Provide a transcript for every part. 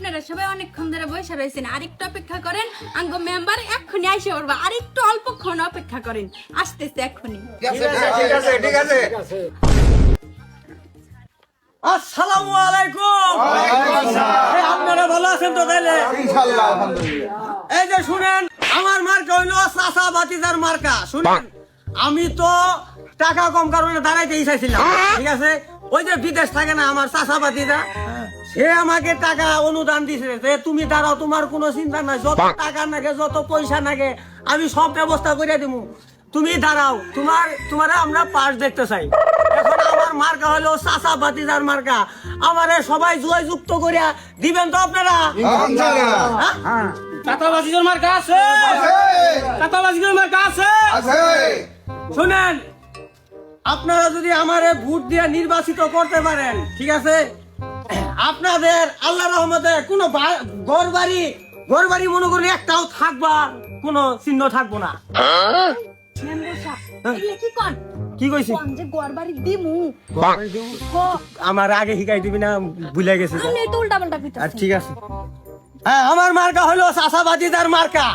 আপনারা সবাই অনেকক্ষণ ধরে বসে রয়েছেন, আরেকটু অপেক্ষা করেন। আঙ্গ মেম্বার এক্ষুনি আইসে পড়বা, আরেকটু অল্পক্ষণ অপেক্ষা করেন, আসতেছে এক্ষুনি। ঠিক আছে। আসসালামু আলাইকুম। আপনারা ভালো আছেন তো? তাইলে ইনশাআল্লাহ আলহামদুলিল্লাহ। এই যে শুনেন, আমার মার্কা হইলো চাচা বাতিদার মার্কা। শুনেন, আমি তো টাকা কম কারণে দাঁড়াইতে চাইছিলাম, ঠিক আছে? ওই যে বিদেশ থাকে না আমার চাচা বাতিদা, সে আমাকে টাকা অনুদান দিছে যে তুমি দাঁড়াও, তোমার কোনো চিন্তা নাই, যত টাকা নাগে যত পয়সা নাগে আমি সব ব্যবস্থা করে দিব, তুমি দাঁড়াও, তোমার আমরা পাশ দেখতে চাই। এখন আমার মার্কা হলো চাচা বাতিদার মার্কা, আমারে সবাই জয় যুক্ত করিয়া দিবেন তো আপনারা? আলহামদুলিল্লাহ। হ্যাঁ? চাতাবাজির মার্কা আছে, চাতাবাজির মার্কা আছে। শুনেন, আপনারা যদি আমারে ভোট দিয়ে নির্বাচিত করতে পারেন, ঠিক আছে, আপনাদের আল্লাহ রহমতে কোনো ঘর বাড়ি মনে করি একটাও থাকবার কোনো চিহ্ন থাকবো না। মেম্বার সাহেব, এগুলা কি কন? কি কইছি? কোন যে গড়বাড়ি দিমু? আমার আগে শিখাই দিবি না, ভুলে গেছি। আপনি তো উল্টাপাল্টা কইতাছেন। আর ঠিক আছে, হ্যাঁ, আমার মার্কা হলো চাষাবাজিদার মার্কা।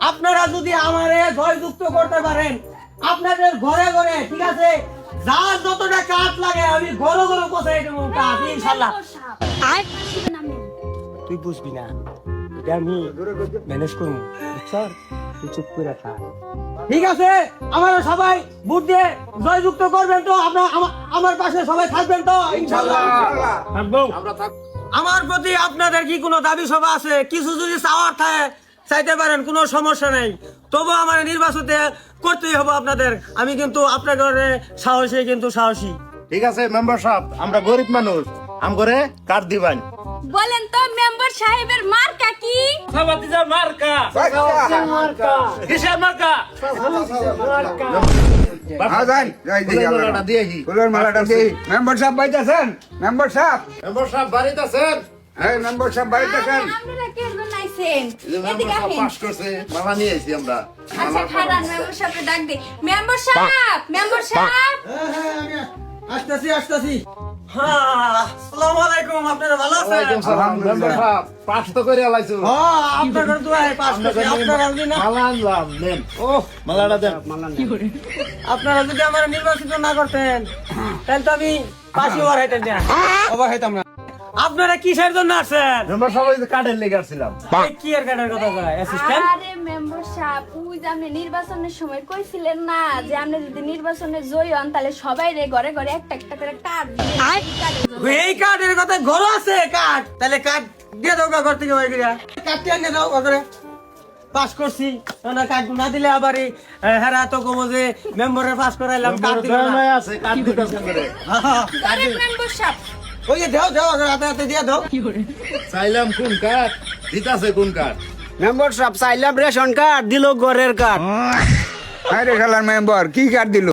আপনারা যদি আমারে জয়যুক্ত করতে পারেন, আপনাদের ঘরে ঘরে, ঠিক আছে, যার যতটা কাঠ লাগে আমি ঘরে ঘরে পৌঁছাই দেবো কাঠ, ইনশাল্লাহ। তুই বুঝবি না, এটা আমি ম্যানেজ করবো, বুঝছর? তুই চুপ করে থাক, ঠিক আছে? আমারা সবাই ভোট দিয়ে জয়যুক্ত করবেন তো? আপনার আমার পাশে সবাই থাকবেন তো? ইনশাল্লাহ থাকবো। আমার প্রতি আপনাদের কি কোনো দাবি সভা আছে? কিছু যদি চাওয়ার থাকে চাইতে পারেন, কোনো সমস্যা নেই, তবু আমার নির্বাচনে করতেই হবে আপনাদের। আমি কিন্তু আপনাদের সাহসী, কিন্তু সাহসী। ঠিক আছে মেম্বার সাহেব, আমরা গরিব মানুষ, আম করে কাট দিবেন। বলেন তো মেম্বার সাহেবের মার্কা কি? চাতাবাজির মার্কা, কিসের মার্কা? মেম্বার সাহেব বাইতেছেন? মেম্বার সাহেব, মেম্বার সাহেব বাড়িতে আছেন? হ্যাঁ মেম্বার সাহেব বাইতেছেন? আপনারা কে জন আইছেন? মেম্বার এদিকে সাহেব আসেন। পাস করছে, মালা নিয়ে আইছি আমরা। আচ্ছা খারান, মেম্বার সাহেবকে ডাক দে। মেম্বার সাহেব, মেম্বার সাহেব। আসতেছি। হ্যাঁ, আসসালামু আলাইকুম। আপনারা ভালো আছেন? ওয়ালাইকুম সালাম। মেম্বার সাহেব পাস তো করে আলাইছো। হ্যাঁ, আপনাদের দোয়ায় পাস করছি। আপনারা যদি না, মালা আনলাম, নেন। ও মালাটা দেন। আপনারা যদি আমার নির্বাচিত না করতেন, তাহলে তো আমি পাশে ওভারহাইটের না, ওভারহাইতাম না। আপনারা কিসের জন্য আসছেন? মেম্বার সাহেব ওই যে কার্ডের লেগে আসছিলাম। এই কি এর কার্ডের কথা কয়? অ্যাসিস্ট্যান্ট? আরে মেম্বার সাহেব, ওই যে আপনি নির্বাচনের সময় কইছিলেন না যে আপনি যদি নির্বাচনে জয়ী হন তাহলে সবাই রে ঘরে ঘরে একটা একটা করে কার্ড দিবেন। এই কার্ডের কথা ঘর আছে কার্ড, তাহলে কার্ড দিয়ে দাও ঘর থেকে ওই গিয়া কার্ডটি এনে দাও ঘরে। পাস করছি না, কার্ড না দিলে আবার হেরা তো কমো যে মেম্বারে পাস করাইলাম, কার্ড দিল না। আছে কাট দিতেছেন করে। কার্ড দিল। মেম্বার সাহেব, ওই যে দাও হাতে হাতে দিয়ে দাও। চাইলাম কোন কার্ড, দিতাছে কোন কার্ড? মেম্বার সাহেব চাইলাম রেশন কার্ড, দিল ঘরের কার্ড। আরে খেলার মেম্বার কি কার্ড দিল?